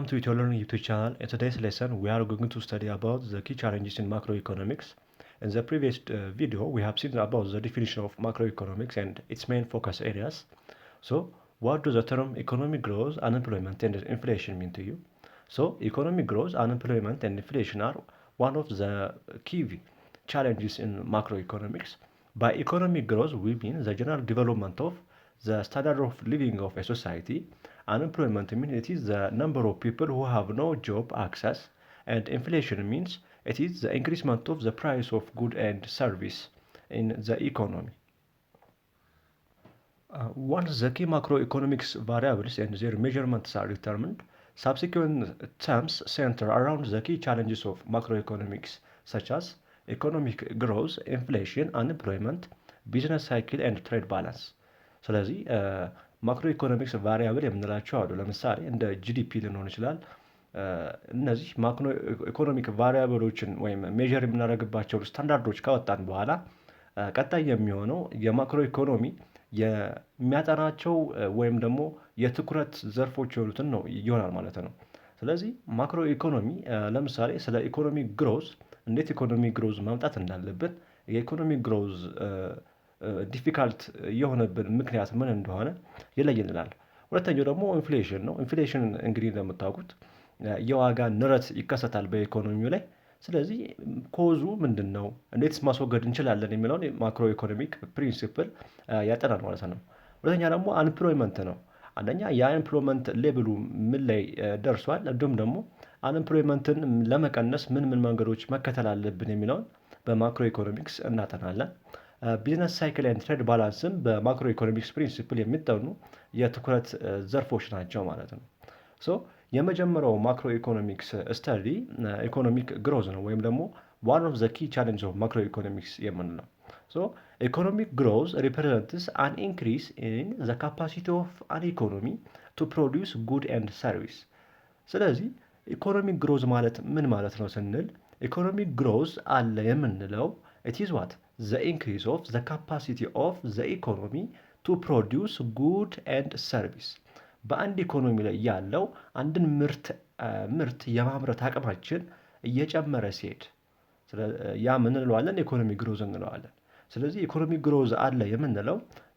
Welcome to your learning YouTube channel. In today's lesson, we are going to study about the key challenges in macroeconomics. In the previous video, we have seen about the definition of macroeconomics and its main focus areas. So, what do the term economic growth, unemployment, and inflation mean to you? So, economic growth, unemployment, and inflation are one of the key challenges in macroeconomics. By economic growth, we mean the general development of the standard of living of a society. Unemployment means it is the number of people who have no job access, and inflation means it is the increasement of the price of good and service in the economy. Once the key macroeconomics variables and their measurements are determined, subsequent terms center around the key challenges of macroeconomics, such as economic growth, inflation, unemployment, business cycle, and trade balance. ስለዚህ ማክሮ ኢኮኖሚክስ ቫሪያብል የምንላቸው አሉ። ለምሳሌ እንደ ጂዲፒ ሊሆን ይችላል። እነዚህ ማክሮ ኢኮኖሚክ ቫሪያብሎችን ወይም ሜዥር የምናደርግባቸውን ስታንዳርዶች ካወጣን በኋላ ቀጣይ የሚሆነው የማክሮ ኢኮኖሚ የሚያጠናቸው ወይም ደግሞ የትኩረት ዘርፎች የሆኑትን ነው ይሆናል ማለት ነው። ስለዚህ ማክሮ ኢኮኖሚ ለምሳሌ ስለ ኢኮኖሚ ግሮዝ እንዴት ኢኮኖሚ ግሮዝ ማምጣት እንዳለብን የኢኮኖሚ ግሮዝ ዲፊካልት የሆነብን ምክንያት ምን እንደሆነ ይለይልናል። ሁለተኛው ደግሞ ኢንፍሌሽን ነው። ኢንፍሌሽን እንግዲህ እንደምታውቁት የዋጋ ንረት ይከሰታል በኢኮኖሚው ላይ። ስለዚህ ኮዙ ምንድን ነው፣ እንዴትስ ማስወገድ እንችላለን የሚለውን ማክሮ ኢኮኖሚክ ፕሪንሲፕል ያጠናል ማለት ነው። ሁለተኛ ደግሞ አንኤምፕሎይመንት ነው። አንደኛ የአንኤምፕሎይመንት ሌብሉ ምን ላይ ደርሷል፣ እንዲሁም ደግሞ አንኤምፕሎይመንትን ለመቀነስ ምን መንገዶች መከተል አለብን የሚለውን በማክሮ ኢኮኖሚክስ እናጠናለን። ቢዝነስ ሳይክል ኤንድ ትሬድ ባላንስም በማክሮ ኢኮኖሚክስ ፕሪንሲፕል የሚጠኑ የትኩረት ዘርፎች ናቸው ማለት ነው። ሶ የመጀመሪያው ማክሮ ኢኮኖሚክስ ስተዲ ኢኮኖሚክ ግሮዝ ነው፣ ወይም ደግሞ ዋን ኦፍ ዘ ኪ ቻሌንጅ ኦፍ ማክሮ ኢኮኖሚክስ የምንለው። ሶ ኢኮኖሚክ ግሮዝ ሪፕሬዘንትስ አን ኢንክሪስ ኢን ዘ ካፓሲቲ ኦፍ አን ኢኮኖሚ ቱ ፕሮዲውስ ጉድ ኤንድ ሰርቪስ። ስለዚህ ኢኮኖሚክ ግሮዝ ማለት ምን ማለት ነው ስንል ኢኮኖሚክ ግሮዝ አለ የምንለው ኢት ኢዝ ዋት ዘ ኢንክሪስ ኦፍ ዘ ካፓሲቲ ኦፍ ዘ ኢኮኖሚ ቱ ፕሮዲውስ ጉድ ኤንድ ሰርቪስ። በአንድ ኢኮኖሚ ላይ ያለው አንድን ምርት የማምረት አቅማችን እየጨመረ ሲሄድ ያ ምን እንለዋለን? ኢኮኖሚ ግሮዝ እንለዋለን። ስለዚህ ኢኮኖሚ ግሮዝ አለ የምንለው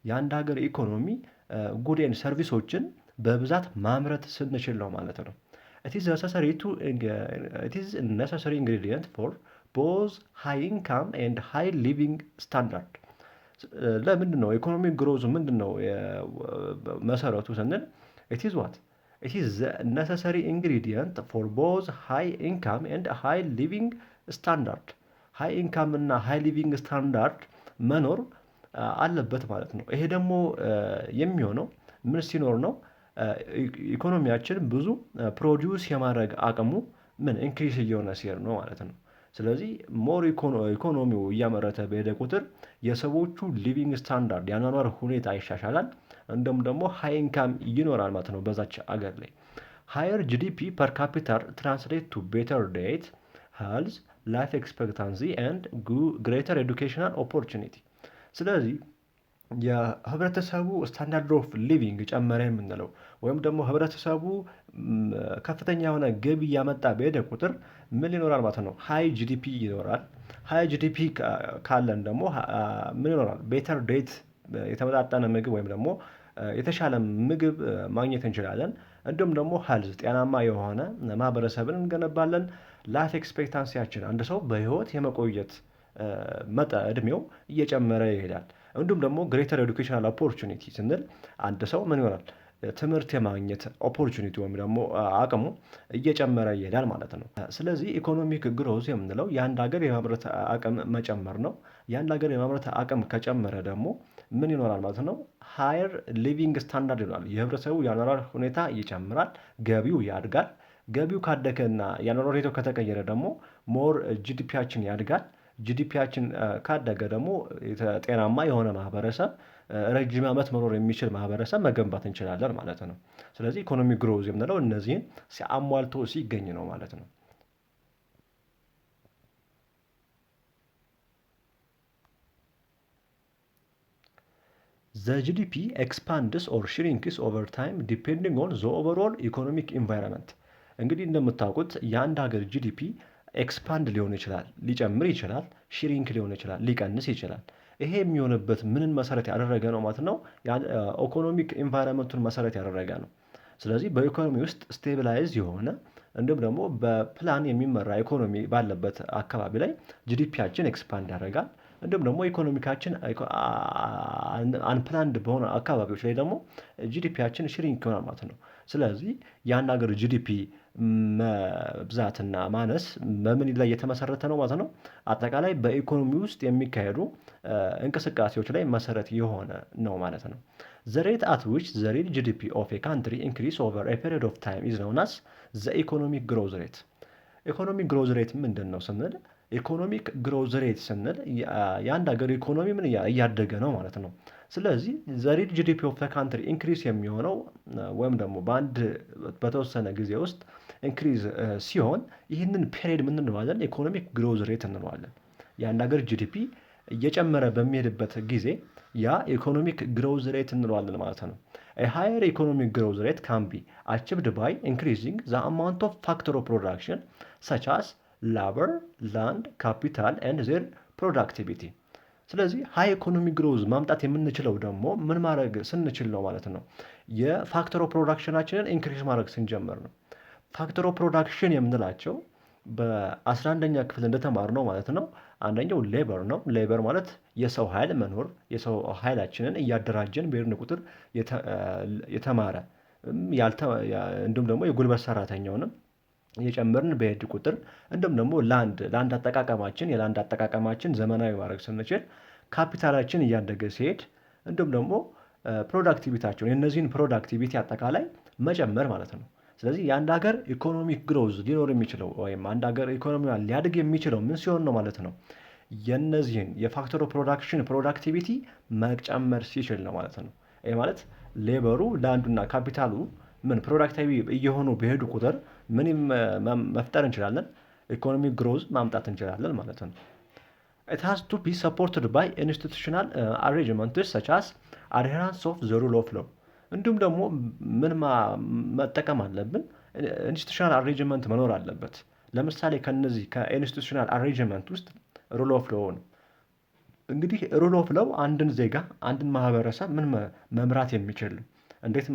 የአንድ ሀገር ኢኮኖሚ ጉድ ኤንድ ሰርቪሶችን በብዛት ማምረት ስንችል ነው ማለት ነው። it is necessary ingredient for both high income and high living standard። ለምንድን ነው ኢኮኖሚክ ግሮዝ ምንድን ነው መሰረቱ ስንል it is what it is the necessary ingredient for both high income and high living standard። high income እና high living standard መኖር አለበት ማለት ነው። ይሄ ደግሞ የሚሆነው ምን ሲኖር ነው? ኢኮኖሚያችን ብዙ ፕሮዲውስ የማድረግ አቅሙ ምን ኢንክሪስ እየሆነ ሲሄድ ነው ማለት ነው። ስለዚህ ሞር ኢኮኖሚው እያመረተ በሄደ ቁጥር የሰዎቹ ሊቪንግ ስታንዳርድ የአኗኗር ሁኔታ ይሻሻላል። እንደውም ደግሞ ሃይ ኢንካም ይኖራል ማለት ነው በዛች አገር ላይ። ሃየር ጂዲፒ ፐር ካፒታል ትራንስሌት ቱ ቤተር ዴት ሄልዝ ላይፍ ኤክስፔክታንሲ ኤንድ ግሬተር ኤዱኬሽናል ኦፖርቹኒቲ። ስለዚህ የህብረተሰቡ ስታንዳርድ ኦፍ ሊቪንግ ጨመረ የምንለው ወይም ደግሞ ህብረተሰቡ ከፍተኛ የሆነ ገቢ እያመጣ በሄደ ቁጥር ምን ይኖራል ማለት ነው? ሃይ ጂዲፒ ይኖራል። ሃይ ጂዲፒ ካለን ደግሞ ምን ይኖራል? ቤተር ዴት የተመጣጠነ ምግብ ወይም ደግሞ የተሻለ ምግብ ማግኘት እንችላለን። እንዲሁም ደግሞ ሄልዝ ጤናማ የሆነ ማህበረሰብን እንገነባለን። ላይፍ ኤክስፔክታንሲያችን አንድ ሰው በህይወት የመቆየት እድሜው እየጨመረ ይሄዳል። እንዲሁም ደግሞ ግሬተር ኤዱኬሽናል ኦፖርቹኒቲ ስንል አንድ ሰው ምን ይሆናል? ትምህርት የማግኘት ኦፖርቹኒቲ ወይም ደግሞ አቅሙ እየጨመረ ይሄዳል ማለት ነው። ስለዚህ ኢኮኖሚክ ግሮዝ የምንለው የአንድ ሀገር የማምረት አቅም መጨመር ነው። የአንድ ሀገር የማምረት አቅም ከጨመረ ደግሞ ምን ይኖራል ማለት ነው? ሃየር ሊቪንግ ስታንዳርድ ይኖራል። የህብረተሰቡ የአኗኗር ሁኔታ ይጨምራል፣ ገቢው ያድጋል። ገቢው ካደገና የአኗኗር ሁኔታው ከተቀየረ ደግሞ ሞር ጂዲፒያችን ያድጋል። ጂዲፒያችን ካደገ ደግሞ ጤናማ የሆነ ማህበረሰብ ረጅም ዓመት መኖር የሚችል ማህበረሰብ መገንባት እንችላለን ማለት ነው። ስለዚህ ኢኮኖሚ ግሮዝ የምንለው እነዚህን ሲያሟልቶ ሲገኝ ነው ማለት ነው። The GDP expands or shrinks over time depending on the overall economic environment። እንግዲህ እንደምታውቁት የአንድ ሀገር ጂዲፒ ኤክስፓንድ ሊሆን ይችላል፣ ሊጨምር ይችላል፣ ሽሪንክ ሊሆን ይችላል፣ ሊቀንስ ይችላል። ይሄ የሚሆንበት ምንን መሰረት ያደረገ ነው ማለት ነው? ኢኮኖሚክ ኢንቫይሮንመንቱን መሰረት ያደረገ ነው። ስለዚህ በኢኮኖሚ ውስጥ ስቴቢላይዝ የሆነ እንዲሁም ደግሞ በፕላን የሚመራ ኢኮኖሚ ባለበት አካባቢ ላይ ጂዲፒያችን ኤክስፓንድ ያደርጋል። እንዲሁም ደግሞ ኢኮኖሚካችን አንፕላንድ በሆነ አካባቢዎች ላይ ደግሞ ጂዲፒያችን ሽሪንክ ይሆናል ማለት ነው። ስለዚህ ያን ሀገር ጂዲፒ መብዛትና ማነስ በምን ላይ የተመሰረተ ነው ማለት ነው? አጠቃላይ በኢኮኖሚ ውስጥ የሚካሄዱ እንቅስቃሴዎች ላይ መሰረት የሆነ ነው ማለት ነው። ዘ ሬት አት ዊች ዘ ሪል ጂዲፒ ኦፍ ኤ ካንትሪ ኢንክሪስ ኦቨር ኤ ፔሪድ ኦፍ ታይም ኢዝ ኖውን አስ ዘ ኢኮኖሚክ ግሮዝ ሬት። ኢኮኖሚክ ግሮዝ ሬት ምንድን ነው ስንል ኢኮኖሚክ ግሮዝ ሬት ስንል የአንድ ሀገር ኢኮኖሚ ምን እያደገ ነው ማለት ነው። ስለዚህ ዘ ሪል ጂዲፒ ኦፍ ካንትሪ ኢንክሪዝ የሚሆነው ወይም ደግሞ በአንድ በተወሰነ ጊዜ ውስጥ ኢንክሪዝ ሲሆን ይህንን ፔሪድ ምን እንለዋለን? ኢኮኖሚክ ግሮዝ ሬት እንለዋለን። የአንድ ሀገር ጂዲፒ እየጨመረ በሚሄድበት ጊዜ ያ ኢኮኖሚክ ግሮዝ ሬት እንለዋለን ማለት ነው። ሃየር ኢኮኖሚክ ግሮዝ ሬት ካን ቢ አቺቭድ ባይ ኢንክሪዚንግ ዘ አማውንት ኦፍ ፋክተር ኦፍ ፕሮዳክሽን ሰች አስ ላበር፣ ላንድ፣ ካፒታል ኤንድ ዜር ፕሮዳክቲቪቲ። ስለዚህ ሃይ ኢኮኖሚክ ግሮዝ ማምጣት የምንችለው ደግሞ ምን ማድረግ ስንችል ነው ማለት ነው? የፋክተር ኦፍ ፕሮዳክሽናችንን ኢንክሪዝ ማድረግ ስንጀምር ነው። ፋክተር ኦፍ ፕሮዳክሽን የምንላቸው በ11ኛ ክፍል እንደተማርነው ማለት ነው። አንደኛው ሌበር ነው። ሌበር ማለት የሰው ኃይል መኖር፣ የሰው ኃይላችንን እያደራጀን በሄድን ቁጥር የተማረ እንዲሁም ደግሞ የጉልበት ሰራተኛውንም እየጨመርን በሄድ ቁጥር እንዲሁም ደግሞ ለአንድ አጠቃቀማችን የላንድ አጠቃቀማችን ዘመናዊ ማድረግ ስንችል ካፒታላችን እያደገ ሲሄድ እንዲሁም ደግሞ ፕሮዳክቲቪታቸውን የእነዚህን ፕሮዳክቲቪቲ አጠቃላይ መጨመር ማለት ነው። ስለዚህ የአንድ ሀገር ኢኮኖሚክ ግሮዝ ሊኖር የሚችለው ወይም አንድ ሀገር ኢኮኖሚዋ ሊያድግ የሚችለው ምን ሲሆን ነው ማለት ነው? የእነዚህን የፋክተር ኦፍ ፕሮዳክሽን ፕሮዳክቲቪቲ መጨመር ሲችል ነው ማለት ነው። ይህ ማለት ሌበሩ ለአንዱና ካፒታሉ ምን ፕሮዳክቲቪ እየሆኑ በሄዱ ቁጥር ምን መፍጠር እንችላለን? ኢኮኖሚክ ግሮዝ ማምጣት እንችላለን ማለት ነው። It has to be supported by institutional arrangements such as adherence of the rule of law። እንዲሁም ደግሞ ምን መጠቀም አለብን? ኢንስቲቱሽናል አሬንጅመንት መኖር አለበት። ለምሳሌ ከነዚህ ከኢንስቲቱሽናል አሬንጅመንት ውስጥ ሩል ኦፍ ሎው ነው። እንግዲህ ሩል ኦፍ ሎው አንድን ዜጋ አንድን ማህበረሰብ ምን መምራት የሚችል እንዴት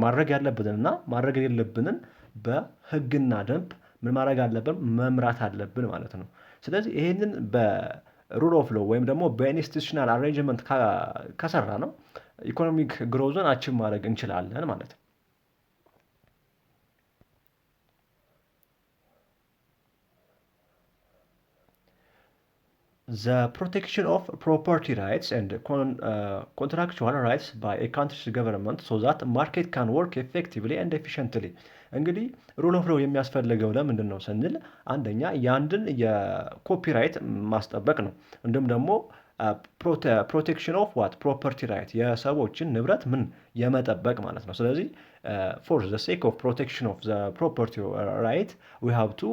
ማድረግ ያለብንና ማድረግ የሌለብንን በህግና ደንብ ምን ማድረግ አለብን? መምራት አለብን ማለት ነው። ስለዚህ ይሄንን በሩል ኦፍ ሎው ወይም ደግሞ በኢንስቲቱሽናል አሬንጅመንት ከሰራ ነው ኢኮኖሚክ ግሮዝን አቺቭ ማድረግ እንችላለን ማለት ነው። The protection of property rights and contractual rights by a country's government so that market can work effectively and efficiently። እንግዲህ ሩል ኦፍ ሎው የሚያስፈልገው ለምንድን ነው ስንል አንደኛ የአንድን የኮፒራይት ማስጠበቅ ነው። እንዲሁም ደግሞ ፕሮቴክሽን ኦፍ ዋት ፕሮፐርቲ ራይት የሰዎችን ንብረት ምን የመጠበቅ ማለት ነው። ስለዚህ ፎር ዘ ሴክ ኦፍ ፕሮቴክሽን ኦፍ ዘ ፕሮፐርቲ ራይት ዊ ሃቭ ቱ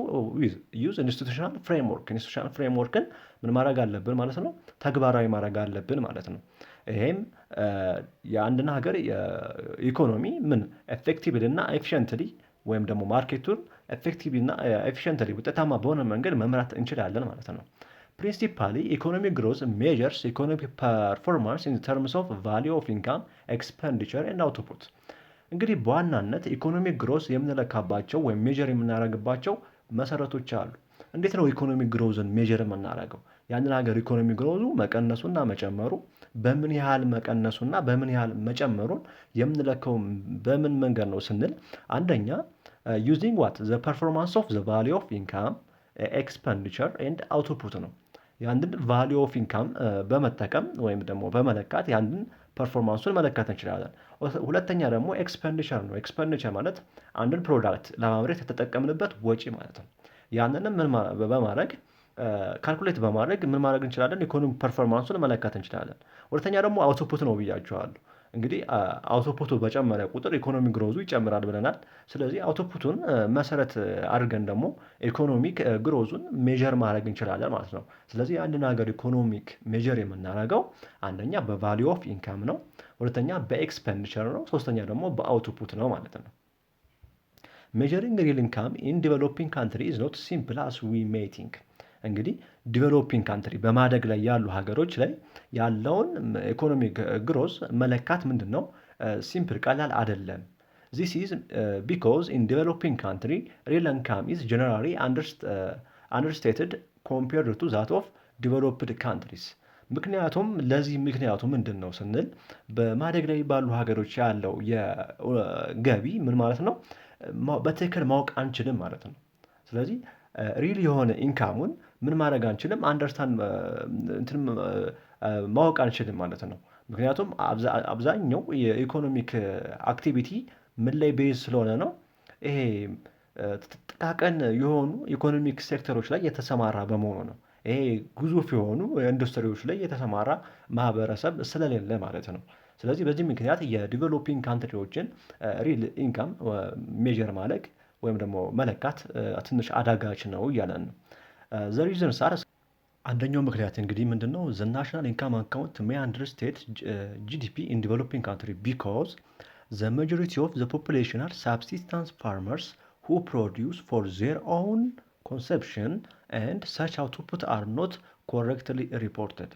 ዩዝ ኢንስቲቱሽናል ፍሬምወርክ። ኢንስቲቱሽናል ፍሬምወርክን ምን ማድረግ አለብን ማለት ነው? ተግባራዊ ማድረግ አለብን ማለት ነው። ይሄም የአንድን ሀገር ኢኮኖሚ ምን ኤፌክቲቭሊ እና ኤፊሽንትሊ ወይም ደግሞ ማርኬቱን ኤፌክቲቭሊ እና ኤፊሽንትሊ ውጤታማ በሆነ መንገድ መምራት እንችላለን ማለት ነው። ፕሪንሲፓሊ ኢኮኖሚክ ግሮዝ ሜዠርስ ኢኮኖሚክ ፐርፎርማንስ ኢን ተርምስ ኦፍ ቫሊዩ ኦፍ ኢንካም ኤክስፔንዲቸር ኤንድ አውትፑት። እንግዲህ በዋናነት ኢኮኖሚክ ግሮዝ የምንለካባቸው ወይም ሜዠር የምናደርግባቸው መሰረቶች አሉ። እንዴት ነው ኢኮኖሚክ ግሮዝን ሜዠር የምናደርገው? ያንን ሀገር ኢኮኖሚክ ግሮዙ መቀነሱና መጨመሩ በምን ያህል መቀነሱና በምን ያህል መጨመሩን የምንለካው በምን መንገድ ነው ስንል አንደኛ ዩዚንግ ዋት ዘ ፐርፎርማንስ ኦፍ ዘ ቫሊዩ ኦፍ ኢንካም ኤክስፔንዲቸር ኤንድ አውትፑት ነው። ያንድን ቫሊዩ ኦፍ ኢንካም በመጠቀም ወይም ደግሞ በመለካት ያንድን ፐርፎርማንሱን መለካት እንችላለን። ሁለተኛ ደግሞ ኤክስፔንዲቸር ነው። ኤክስፔንዲቸር ማለት አንድን ፕሮዳክት ለማምረት የተጠቀምንበት ወጪ ማለት ነው። ያንንም ምን በማድረግ ካልኩሌት በማድረግ ምን ማድረግ እንችላለን? ኢኮኖሚ ፐርፎርማንሱን መለካት እንችላለን። ሁለተኛ ደግሞ አውቶፑት ነው ብያቸዋለሁ። እንግዲህ አውቶፑቱ በጨመረ ቁጥር ኢኮኖሚ ግሮዙ ይጨምራል ብለናል። ስለዚህ አውቶፑቱን መሰረት አድርገን ደግሞ ኢኮኖሚክ ግሮዙን ሜዠር ማድረግ እንችላለን ማለት ነው። ስለዚህ የአንድን ሀገር ኢኮኖሚክ ሜዠር የምናደርገው አንደኛ በቫሊዩ ኦፍ ኢንካም ነው፣ ሁለተኛ በኤክስፔንዲቸር ነው፣ ሶስተኛ ደግሞ በአውቶፑት ነው ማለት ነው። ሜዠሪንግ ሪል ኢንካም ኢን ዲቨሎፒንግ ካንትሪ ኢዝ ኖት ሲምፕል አስ ዊ ሜይ ቲንክ። እንግዲህ ዲቨሎፒንግ ካንትሪ በማደግ ላይ ያሉ ሀገሮች ላይ ያለውን ኢኮኖሚክ ግሮዝ መለካት ምንድን ነው ሲምፕል ቀላል አይደለም። ዚስ ኢዝ ቢኮዝ ኢን ዲቨሎፒንግ ካንትሪ ሪል ኢንካም ኢዝ ጀነራሊ አንደርስቴትድ ኮምፔርድ ቱ ዛት ኦፍ ዲቨሎፕድ ካንትሪስ። ምክንያቱም ለዚህ ምክንያቱ ምንድን ነው ስንል በማደግ ላይ ባሉ ሀገሮች ያለው የገቢ ምን ማለት ነው በትክክል ማወቅ አንችልም ማለት ነው። ስለዚህ ሪል የሆነ ኢንካሙን ምን ማድረግ አንችልም አንደርስታንድ ማወቅ አንችልም ማለት ነው። ምክንያቱም አብዛኛው የኢኮኖሚክ አክቲቪቲ ምን ላይ ቤዝ ስለሆነ ነው ይሄ ጥቃቅን የሆኑ ኢኮኖሚክ ሴክተሮች ላይ የተሰማራ በመሆኑ ነው። ይሄ ግዙፍ የሆኑ ኢንዱስትሪዎች ላይ የተሰማራ ማህበረሰብ ስለሌለ ማለት ነው። ስለዚህ በዚህ ምክንያት የዲቨሎፒንግ ካንትሪዎችን ሪል ኢንካም ሜዠር ማድረግ ወይም ደግሞ መለካት ትንሽ አዳጋች ነው እያለን ነው። ዘ ሪዝንስ አር አንደኛው ምክንያት እንግዲህ ምንድን ነው ዘ ናሽናል ኢንካም አካውንት ሜይ አንደርስቴት ጂዲፒ ኢን ዲቨሎፒንግ ካንትሪ ቢኮዝ ዘ ማጆሪቲ ኦፍ ዘ ፖፑሌሽን አር ሳብሲስተንስ ፋርመርስ ሁ ፕሮዲውስ ፎር ዜር ኦውን ኮንሰፕሽን ኤንድ ሰች አውትፑት አር ኖት ኮሬክትሊ ሪፖርትድ።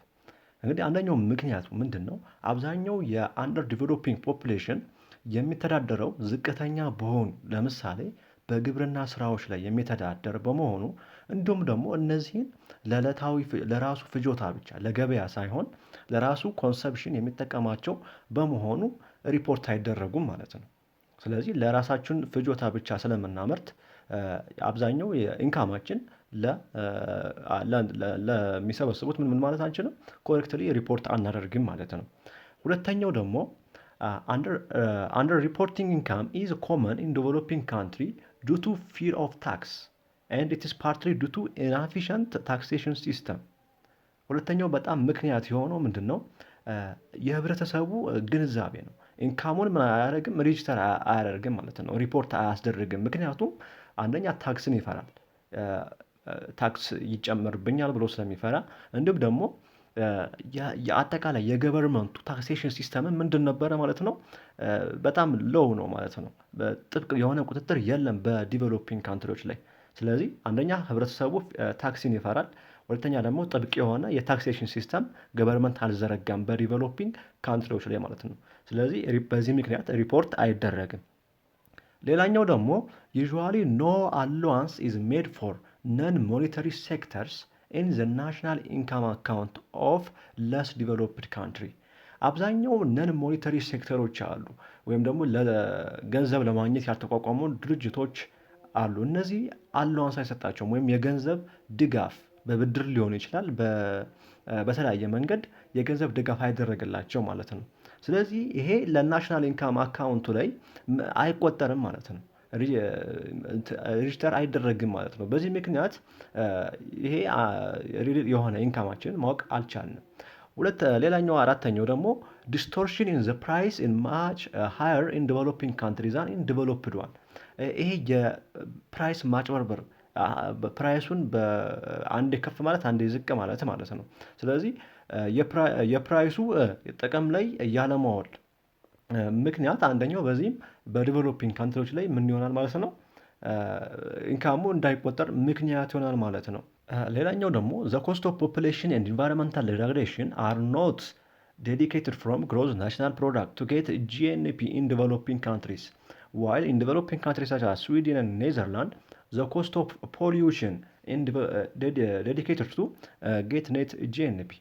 እንግዲህ አንደኛው ምክንያቱ ምንድን ነው አብዛኛው የአንደር ዲቨሎፒንግ ፖፑሌሽን የሚተዳደረው ዝቅተኛ በሆኑ ለምሳሌ በግብርና ስራዎች ላይ የሚተዳደር በመሆኑ እንዲሁም ደግሞ እነዚህን ለዕለታዊ ለራሱ ፍጆታ ብቻ ለገበያ ሳይሆን ለራሱ ኮንሰፕሽን የሚጠቀማቸው በመሆኑ ሪፖርት አይደረጉም ማለት ነው። ስለዚህ ለራሳችን ፍጆታ ብቻ ስለምናመርት አብዛኛው የኢንካማችን ለሚሰበስቡት ምን ማለት አንችልም ኮሬክትሊ ሪፖርት አናደርግም ማለት ነው። ሁለተኛው ደግሞ under reporting income is common in developing country due to fear of tax and it is partly due to inefficient taxation system። ሁለተኛው በጣም ምክንያት የሆነው ምንድን ነው የህብረተሰቡ ግንዛቤ ነው። ኢንካሙን ምን አያደርግም ሬጂስተር አያደርግም ማለት ነው ሪፖርት አያስደርግም። ምክንያቱም አንደኛ ታክስን ይፈራል ታክስ ይጨመርብኛል ብሎ ስለሚፈራ እንዲሁም ደግሞ የአጠቃላይ የገቨርንመንቱ ታክሴሽን ሲስተም ምንድን ነበረ ማለት ነው በጣም ሎው ነው ማለት ነው። ጥብቅ የሆነ ቁጥጥር የለም በዲቨሎፒንግ ካንትሪዎች ላይ። ስለዚህ አንደኛ ህብረተሰቡ ታክሲን ይፈራል፣ ሁለተኛ ደግሞ ጥብቅ የሆነ የታክሴሽን ሲስተም ገቨርንመንት አልዘረጋም በዲቨሎፒንግ ካንትሪዎች ላይ ማለት ነው። ስለዚህ በዚህ ምክንያት ሪፖርት አይደረግም። ሌላኛው ደግሞ ዩዥዋሊ ኖ አሎዋንስ ኢዝ ሜድ ፎር ነን ሞኔታሪ ሴክተርስ ኢን ዘ ናሽናል ኢንካም አካውንት ኦፍ ለስ ዲቨሎፕድ ካንትሪ። አብዛኛው ነን ሞኔታሪ ሴክተሮች አሉ ወይም ደግሞ ለገንዘብ ለማግኘት ያልተቋቋሙ ድርጅቶች አሉ። እነዚህ አሎዋንስ አይሰጣቸውም ወይም የገንዘብ ድጋፍ በብድር ሊሆን ይችላል በተለያየ መንገድ የገንዘብ ድጋፍ አይደረግላቸው ማለት ነው። ስለዚህ ይሄ ለናሽናል ኢንካም አካውንቱ ላይ አይቆጠርም ማለት ነው፣ ሬጂስተር አይደረግም ማለት ነው። በዚህ ምክንያት ይሄ የሆነ ኢንካማችንን ማወቅ አልቻልንም። ሌላኛው አራተኛው ደግሞ ዲስቶርሽን ኢን ዘ ፕራይስ ኢን ማች ሃየር ኢን ዲቨሎፒንግ ካንትሪ ዛን ኢን ዲቨሎፕድ ዋን። ይሄ የፕራይስ ማጭበርበር ፕራይሱን በአንዴ ከፍ ማለት አንዴ ዝቅ ማለት ነው። ስለዚህ የፕራይሱ ጥቅም ላይ ያለማዋል ምክንያት አንደኛው በዚህም በዲቨሎፒንግ ካንትሪዎች ላይ ምን ይሆናል ማለት ነው ኢንካሙ እንዳይቆጠር ምክንያት ይሆናል ማለት ነው። ሌላኛው ደግሞ ዘ ኮስት ኦፍ ፖፑሌሽን ኤንድ ኢንቫይሮንመንታል ዲግራዴሽን አር ኖት ዴዲኬትድ ፍሮም ግሮዝ ናሽናል ፕሮዳክት ቱ ጌት ጂኤንፒ ኢን ዲቨሎፒንግ ካንትሪስ ዋይል ኢን ዲቨሎፒንግ ካንትሪስ ሳች አስ ስዊድን ኤንድ ኔዘርላንድ ዘ ኮስት ኦፍ ፖሊዩሽን ዴዲኬትድ ቱ ጌት ኔት ጂኤንፒ።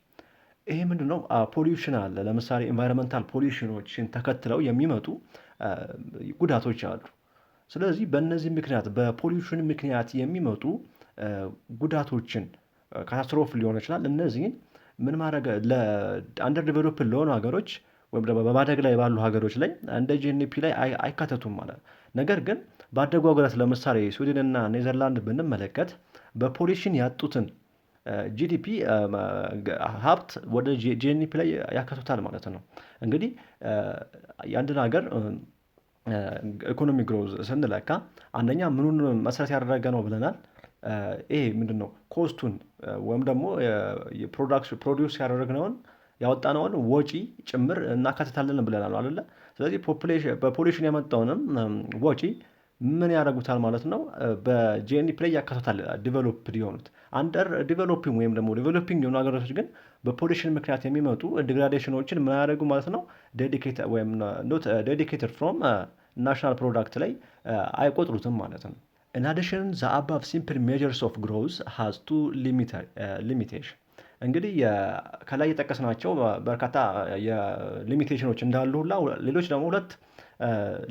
ይሄ ምንድን ነው ፖሊዩሽን አለ ለምሳሌ ኢንቫይሮንመንታል ፖሊዩሽኖችን ተከትለው የሚመጡ ጉዳቶች አሉ። ስለዚህ በእነዚህ ምክንያት በፖሊዩሽን ምክንያት የሚመጡ ጉዳቶችን ካታስትሮፍ ሊሆን ይችላል። እነዚህን ምን ማድረግ ለአንደር ዲቨሎፕድ ለሆኑ ሀገሮች ወይም ደግሞ በማደግ ላይ ባሉ ሀገሮች ላይ እንደ ጂኤንፒ ላይ አይካተቱም ማለት። ነገር ግን ባደጉ ሀገራት ለምሳሌ ስዊድን እና ኔዘርላንድ ብንመለከት በፖሊሽን ያጡትን ጂዲፒ ሀብት ወደ ጂኤንፒ ላይ ያካቱታል ማለት ነው። እንግዲህ የአንድን ሀገር ኢኮኖሚ ግሮዝ ስንለካ አንደኛ ምኑን መሰረት ያደረገ ነው ብለናል። ይሄ ምንድን ነው ኮስቱን ወይም ደግሞ ፕሮዲውስ ያደረግነውን ያወጣነውን ወጪ ጭምር እናካትታለን ብለናል አይደለ? ስለዚህ በፖሊሽን የመጣውንም ወጪ ምን ያደርጉታል ማለት ነው? በጂኤንዲፒ ላይ ያካትታል ዲቨሎፕድ የሆኑት አንደር ዲቨሎፒንግ ወይም ደግሞ ዲቨሎፒንግ የሆኑ ሀገሮች ግን በፖሊሽን ምክንያት የሚመጡ ዲግራዴሽኖችን ምን ያደርጉ ማለት ነው? ዴዲኬትድ ፍሮም ናሽናል ፕሮዳክት ላይ አይቆጥሩትም ማለት ነው። In addition, the above simple measures of growth has two limitation እንግዲህ ከላይ የጠቀስናቸው በርካታ የሊሚቴሽኖች እንዳሉ ሁላ ሌሎች ደግሞ ሁለት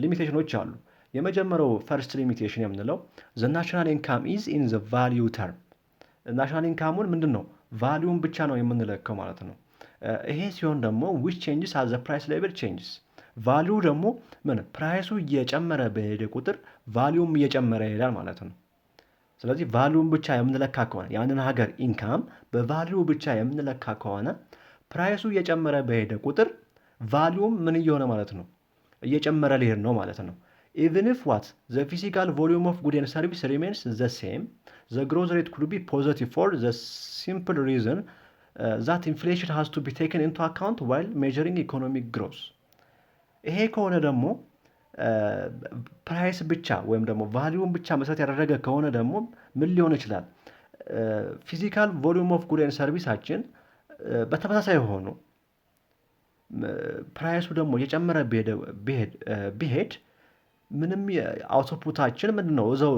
ሊሚቴሽኖች አሉ። የመጀመሪያው ፈርስት ሊሚቴሽን የምንለው ዘ ናሽናል ኢንካም ኢዝ ኢን ዘ ቫሊዩ ተርም። ናሽናል ኢንካሙን ምንድን ነው ቫሊዩን ብቻ ነው የምንለካው ማለት ነው። ይሄ ሲሆን ደግሞ ዊች ቼንጅስ አዝ ዘ ፕራይስ ሌቨል ቼንጅስ ቫሊዩ ደግሞ ምን ፕራይሱ እየጨመረ በሄደ ቁጥር ቫሊዩም እየጨመረ ይሄዳል ማለት ነው። ስለዚህ ቫሊዩም ብቻ የምንለካ ከሆነ ያንን ሀገር ኢንካም በቫሊዩ ብቻ የምንለካ ከሆነ ፕራይሱ እየጨመረ በሄደ ቁጥር ቫሊዩም ምን እየሆነ ማለት ነው እየጨመረ ሊሄድ ነው ማለት ነው። ኢቭን ኢፍ ዋት ዘ ፊዚካል ቮሊዩም ኦፍ ጉድ ኤንድ ሰርቪስ ሪሜንስ ዘ ሴም ዘ ግሮዝ ሬት ኩድ ቢ ፖዘቲቭ ፎር ዘ ሲምፕል ሪዝን ዛት ኢንፍሌሽን ሃዝ ቱ ቢ ቴክን ኢንቱ አካውንት ዋይል ሜዠሪንግ ኢኮኖሚክ ግሮዝ። ይሄ ከሆነ ደግሞ ፕራይስ ብቻ ወይም ደግሞ ቫሊዩን ብቻ መሰረት ያደረገ ከሆነ ደግሞ ምን ሊሆን ይችላል? ፊዚካል ቮሊዩም ኦፍ ጉድ ኤንድ ሰርቪሳችን በተመሳሳይ ሆኖ ፕራይሱ ደግሞ እየጨመረ ቢሄድ ምንም አውቶፑታችን ምንድን ነው እዛው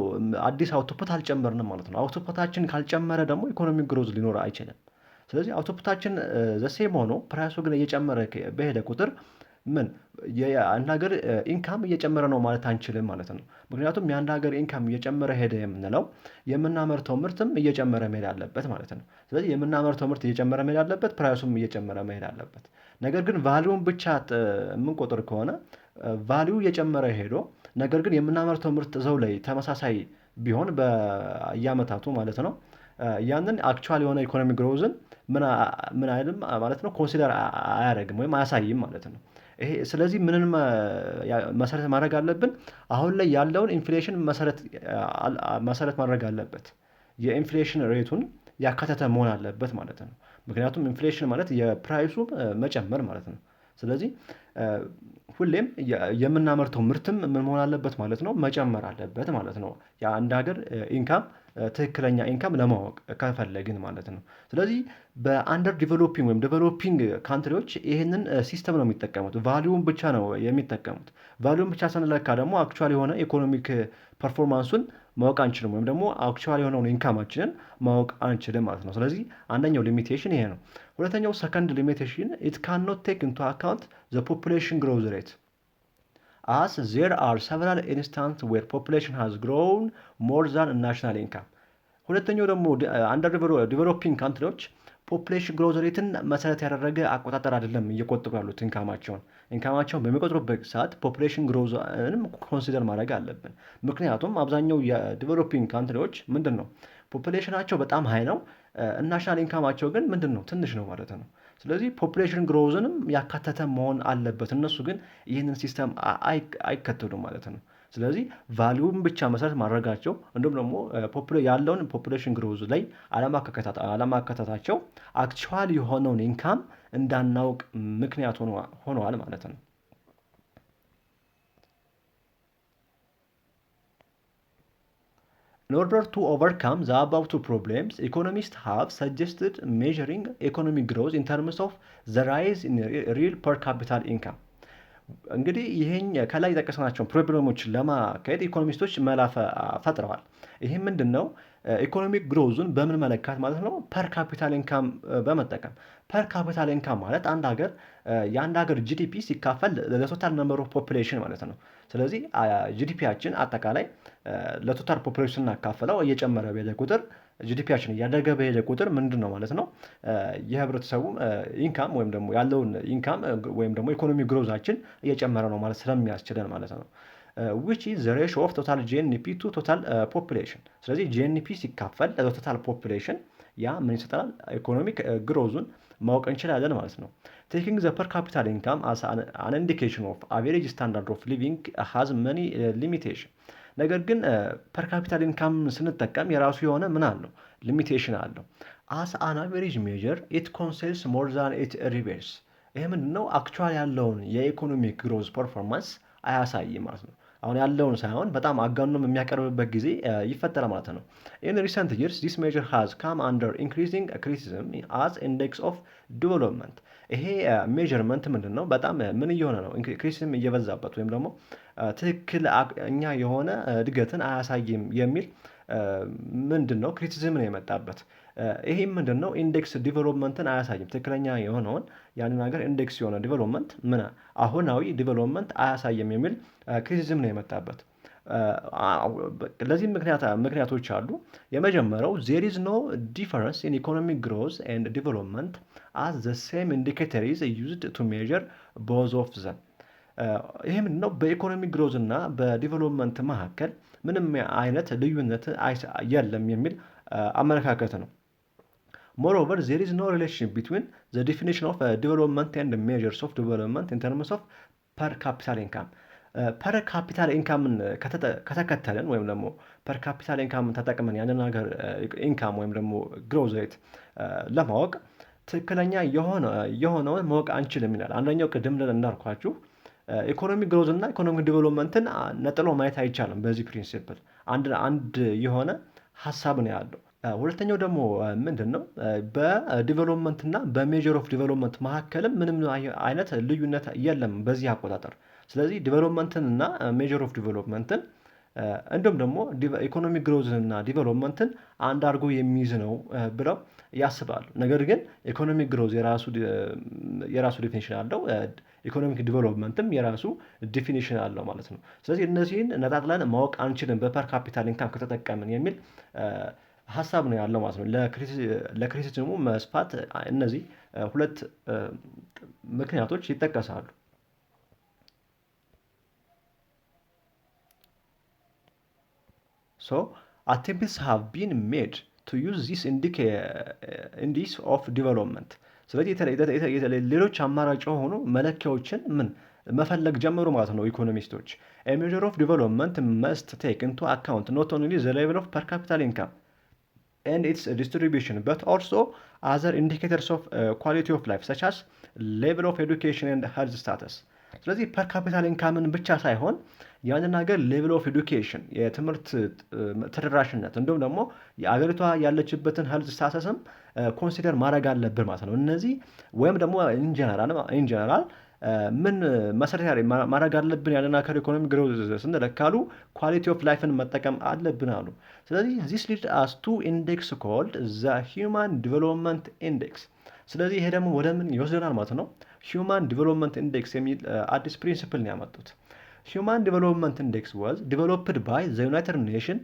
አዲስ አውቶፑት አልጨመርንም ማለት ነው። አውቶፑታችን ካልጨመረ ደግሞ ኢኮኖሚክ ግሮዝ ሊኖር አይችልም። ስለዚህ አውቶፑታችን ዘሴም ሆኖ ፕራይሱ ግን እየጨመረ በሄደ ቁጥር ምን የአንድ ሀገር ኢንካም እየጨመረ ነው ማለት አንችልም ማለት ነው። ምክንያቱም የአንድ ሀገር ኢንካም እየጨመረ ሄደ የምንለው የምናመርተው ምርትም እየጨመረ መሄድ አለበት ማለት ነው። ስለዚህ የምናመርተው ምርት እየጨመረ መሄድ አለበት፣ ፕራይሱም እየጨመረ መሄድ አለበት። ነገር ግን ቫሊዩን ብቻ የምንቆጥር ከሆነ ቫሊዩ እየጨመረ ሄዶ ነገር ግን የምናመርተው ምርት እዛው ላይ ተመሳሳይ ቢሆን በየአመታቱ ማለት ነው ያንን አክቹዋል የሆነ ኢኮኖሚ ግሮዝን ምን አይልም ማለት ነው ኮንሲደር አያደርግም ወይም አያሳይም ማለት ነው። ይሄ ስለዚህ ምንን መሰረት ማድረግ አለብን? አሁን ላይ ያለውን ኢንፍሌሽን መሰረት ማድረግ አለበት። የኢንፍሌሽን ሬቱን ያካተተ መሆን አለበት ማለት ነው። ምክንያቱም ኢንፍሌሽን ማለት የፕራይሱ መጨመር ማለት ነው። ስለዚህ ሁሌም የምናመርተው ምርትም ምን መሆን አለበት ማለት ነው መጨመር አለበት ማለት ነው። የአንድ ሀገር ኢንካም ትክክለኛ ኢንካም ለማወቅ ከፈለግን ማለት ነው። ስለዚህ በአንደር ዲቨሎፒንግ ወይም ዲቨሎፒንግ ካንትሪዎች ይህንን ሲስተም ነው የሚጠቀሙት። ቫሊዩን ብቻ ነው የሚጠቀሙት። ቫሊዩን ብቻ ስንለካ ደግሞ አክቹዋል የሆነ ኢኮኖሚክ ፐርፎርማንሱን ማወቅ አንችልም፣ ወይም ደግሞ አክቹዋል የሆነውን ኢንካማችንን ማወቅ አንችልም ማለት ነው። ስለዚህ አንደኛው ሊሚቴሽን ይሄ ነው። ሁለተኛው ሰከንድ ሊሚቴሽን ኢት ካን ኖት ቴክ ኢንቱ አካውንት ዘ ፖፑሌሽን ግሮዝ ሬት as there are several instances where population has grown more than national income። ሁለተኛው ደግሞ አንደር ዲቨሎፒንግ ካንትሪዎች ፖፑሌሽን ግሮዝ ሬትን መሰረት ያደረገ አቆጣጠር አይደለም እየቆጠሩ ያሉት ኢንካማቸውን በሚቆጥሩበት ሰዓት ፖፑሌሽን ግሮዝንም ኮንሲደር ማድረግ አለብን። ምክንያቱም አብዛኛው የዲቨሎፒንግ ካንትሪዎች ምንድን ነው ፖፑሌሽናቸው በጣም ሀይ ነው፣ ናሽናል ኢንካማቸው ግን ምንድን ነው ትንሽ ነው ማለት ነው። ስለዚህ ፖፑሌሽን ግሮዝንም ያካተተ መሆን አለበት። እነሱ ግን ይህንን ሲስተም አይከተሉም ማለት ነው። ስለዚህ ቫሊዩን ብቻ መሰረት ማድረጋቸው እንዲሁም ደግሞ ያለውን ፖፑሌሽን ግሮዝ ላይ አለማካተታቸው አክቹዋል የሆነውን ኢንካም እንዳናውቅ ምክንያት ሆነዋል ማለት ነው። In order to overcome the above two problems, economists have suggested measuring economic growth in terms of the rise in real per capita income። እንግዲህ ይሄን ከላይ የጠቀስናቸውን ፕሮብሌሞችን ለማካሄድ ኢኮኖሚስቶች መላ ፈጥረዋል። ይሄ ምንድን ነው? ኢኮኖሚክ ግሮዙን በምን መለካት ማለት ነው? ፐር ካፒታል ኢንካም በመጠቀም። ፐር ካፒታል ኢንካም ማለት የአንድ ሀገር ጂዲፒ ሲካፈል ለቶታል ነምበር ኦፍ ፖፑሌሽን ማለት ነው። ስለዚህ ጂዲፒያችን አጠቃላይ ለቶታል ፖፑሌሽን እናካፍለው እየጨመረ በሄደ ቁጥር ጂዲፒያችን እያደገ በሄደ ቁጥር ምንድን ነው ማለት ነው የህብረተሰቡ ኢንካም ወይም ደግሞ ያለውን ኢንካም ወይም ደግሞ ኢኮኖሚ ግሮዛችን እየጨመረ ነው ማለት ስለሚያስችለን ማለት ነው። which is the ratio of total GNP to total population። ስለዚህ GNP ሲካፈል ለቶታል ፖፑሌሽን ያ ምን ይሰጠናል? ኢኮኖሚክ ግሮዙን ማወቅ እንችላለን ማለት ነው። taking the per capita income as an indication of average standard of living has many limitation። ነገር ግን ፐር ካፒታል ኢንካም ስንጠቀም የራሱ የሆነ ምን አለው? ሊሚቴሽን አለው። as an average measure it conceals more than it reveals። ይሄ ምንድን ነው? አክቹዋል ያለውን የኢኮኖሚክ ግሮዝ ፐርፎርማንስ አያሳይም ማለት ነው። አሁን ያለውን ሳይሆን በጣም አጋኖም የሚያቀርብበት ጊዜ ይፈጠራል ማለት ነው። ኢን ሪሰንት ይርስ ዲስ ሜጀር ሃዝ ካም አንደር ኢንክሪዚንግ ክሪቲሲዝም አዝ ኢንዴክስ ኦፍ ዲቨሎፕመንት። ይሄ ሜጀርመንት ምንድን ነው? በጣም ምን እየሆነ ነው? ክሪቲሲዝም እየበዛበት ወይም ደግሞ ትክክለኛ የሆነ እድገትን አያሳይም የሚል ምንድን ነው ክሪቲሲዝም ነው የመጣበት። ይህም ምንድን ነው? ኢንዴክስ ዲቨሎፕመንትን አያሳይም። ትክክለኛ የሆነውን ያንን ሀገር ኢንዴክስ የሆነ ዲቨሎፕመንት አሁናዊ ዲቨሎፕመንት አያሳይም የሚል ክሪቲሲዝም ነው የመጣበት። ለዚህም ምክንያቶች አሉ። የመጀመሪያው ዜር ኢዝ ኖ ዲፈረንስ ኢን ኢኮኖሚክ ግሮዝ ኤንድ ዲቨሎፕመንት አዝ ዘ ሴም ኢንዲኬተር ኢዝ ዩዝድ ቱ ሜዥር ቦዝ ኦፍ ዘም። ይህ ምንድን ነው? በኢኮኖሚክ ግሮዝ እና በዲቨሎፕመንት መካከል ምንም አይነት ልዩነት የለም የሚል አመለካከት ነው። Moreover, there is no relationship between the definition of development and the measures of development in terms of per capita income. ፐር ካፒታል ኢንካምን ከተከተልን ወይም ደግሞ ፐር ካፒታል ኢንካምን ተጠቅመን ያንን ሀገር ኢንካም ወይም ደግሞ ግሮዝ ሬት ለማወቅ ትክክለኛ የሆነውን ማወቅ አንችልም ይላል። አንደኛው ቅድም እንዳልኳችሁ ኢኮኖሚ ግሮዝ እና ኢኮኖሚ ዲቨሎፕመንትን ነጥሎ ማየት አይቻልም። በዚህ ፕሪንሲፕል አንድ የሆነ ሀሳብ ነው ያለው። ሁለተኛው ደግሞ ምንድን ነው? በዲቨሎፕመንት እና በሜጀር ኦፍ ዲቨሎፕመንት መካከልም ምንም አይነት ልዩነት የለም በዚህ አቆጣጠር። ስለዚህ ዲቨሎፕመንትን እና ሜጀር ኦፍ ዲቨሎፕመንትን እንዲሁም ደግሞ ኢኮኖሚክ ግሮዝን እና ዲቨሎፕመንትን አንድ አድርጎ የሚይዝ ነው ብለው ያስባሉ። ነገር ግን ኢኮኖሚክ ግሮዝ የራሱ ዲፊኒሽን አለው፣ ኢኮኖሚክ ዲቨሎፕመንትም የራሱ ዲፊኒሽን አለው ማለት ነው። ስለዚህ እነዚህን ነጣጥለን ማወቅ አንችልም በፐር ካፒታል ኢንካም ከተጠቀምን የሚል ሀሳብ ነው ያለው ማለት ነው። ለክሪቲሲዝሙ መስፋት እነዚህ ሁለት ምክንያቶች ይጠቀሳሉ። So attempts have been made to use this index of development. ስለዚህ ሌሎች አማራጭ የሆኑ መለኪያዎችን መፈለግ ጀመሩ ማለት ነው ኢኮኖሚስቶች። A measure of development must take into account not only the level of per capita income and its distribution, but also other indicators of quality of life, such as level of education and health status. ስለዚህ ፐር ካፒታል ኢንካምን ብቻ ሳይሆን ያንን ሀገር ሌቭል ኦፍ ኤዱኬሽን የትምህርት ተደራሽነት እንዲሁም ደግሞ የአገሪቷ ያለችበትን ሄልዝ ስታተስም ኮንሲደር ማድረግ አለብን ማለት ነው። እነዚህ ወይም ደግሞ ኢንጀነራል ምን መሰረታዊ ማድረግ አለብን ያንን ሀገር ኢኮኖሚ ግሮዝ ስንለካሉ ኳሊቲ ኦፍ ላይፍን መጠቀም አለብን አሉ። ስለዚህ ዚስ ሊድ አስ ቱ ኢንዴክስ ኮልድ ዘ ሂውማን ዲቨሎፕመንት ኢንዴክስ። ስለዚህ ይሄ ደግሞ ወደ ምን ይወስደናል ማለት ነው? ሂውማን ዲቨሎፕመንት ኢንዴክስ የሚል አዲስ ፕሪንሲፕል ነው ያመጡት። Human Development Index was developed by the United Nations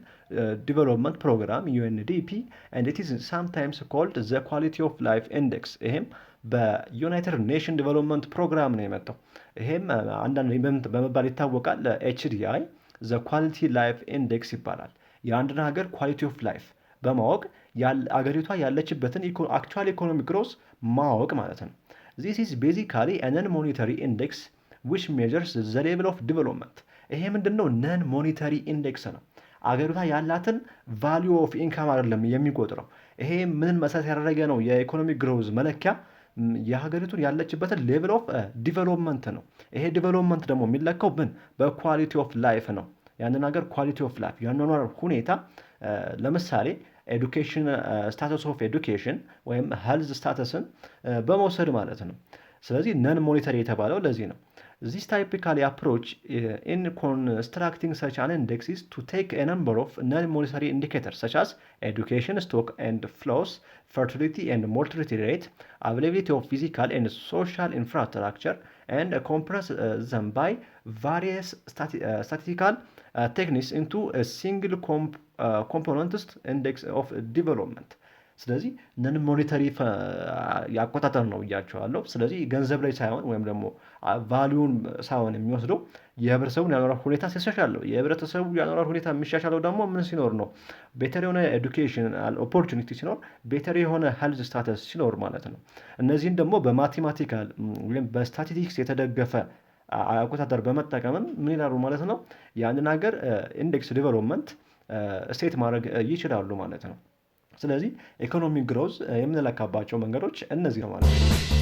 Development Program UNDP and it is sometimes called the Quality of Life Index. ይሄም በዩናይትድ ኔሽን ዲቨሎፕመንት ፕሮግራም ነው የመጣው። ይሄም አንዳንድ በመባል ይታወቃል። HDI the Quality Life Index ይባላል። የአንድን ሀገር ኳሊቲ ኦፍ ላይፍ በማወቅ አገሪቷ ያለችበትን አክቹዋል ኢኮኖሚክ ግሮዝ ማወቅ ማለት ነው። This is basically a non-monetary index which measures the level of development. ይሄ ምንድነው? ነን ሞኔታሪ ኢንዴክስ ነው። አገሪቷ ያላትን ቫልዩ ኦፍ ኢንካም አይደለም የሚቆጥረው። ይሄ ምን መሰረት ያደረገ ነው? የኢኮኖሚክ ግሮዝ መለኪያ የሀገሪቱን ያለችበትን ሌቭል ኦፍ ዲቨሎፕመንት ነው። ይሄ ዲቨሎፕመንት ደግሞ የሚለካው በኳሊቲ ኦፍ ላይፍ ነው። ያንን ሀገር ኳሊቲ ኦፍ ላይፍ ያኗኗር ሁኔታ ለምሳሌ ኤዱኬሽን ስታተስ ኦፍ ኤዱኬሽን ወይም ሄልዝ ስታተስን በመውሰድ ማለት ነው። ስለዚህ ነን ሞኔታሪ የተባለው ለዚህ ነው። This typical approach in constructing such an index is to take a number of non-monetary indicators such as education stock and flows, fertility and mortality rate, availability of physical and social infrastructure, and compress them by various statistical techniques into a single component index of development. ስለዚህ ነን ሞኔታሪ ያቆጣጠር ነው እያቸዋለሁ። ስለዚህ ገንዘብ ላይ ሳይሆን ወይም ደግሞ ቫሊዩን ሳይሆን የሚወስደው የህብረተሰቡን ያኖራል ሁኔታ ሲሻሻለው። የህብረተሰቡ ያኖራል ሁኔታ የሚሻሻለው ደግሞ ምን ሲኖር ነው? ቤተር የሆነ ኤዱኬሽን ኦፖርቹኒቲ ሲኖር፣ ቤተር የሆነ ሄልዝ ስታተስ ሲኖር ማለት ነው። እነዚህን ደግሞ በማቴማቲካል ወይም በስታቲስቲክስ የተደገፈ አቆጣጠር በመጠቀምም ምን ይላሉ ማለት ነው? ያንን ሀገር ኢንዴክስ ዲቨሎፕመንት ስቴት ማድረግ ይችላሉ ማለት ነው። ስለዚህ ኢኮኖሚክ ግሮዝ የምንለካባቸው መንገዶች እነዚህ ነው ማለት ነው።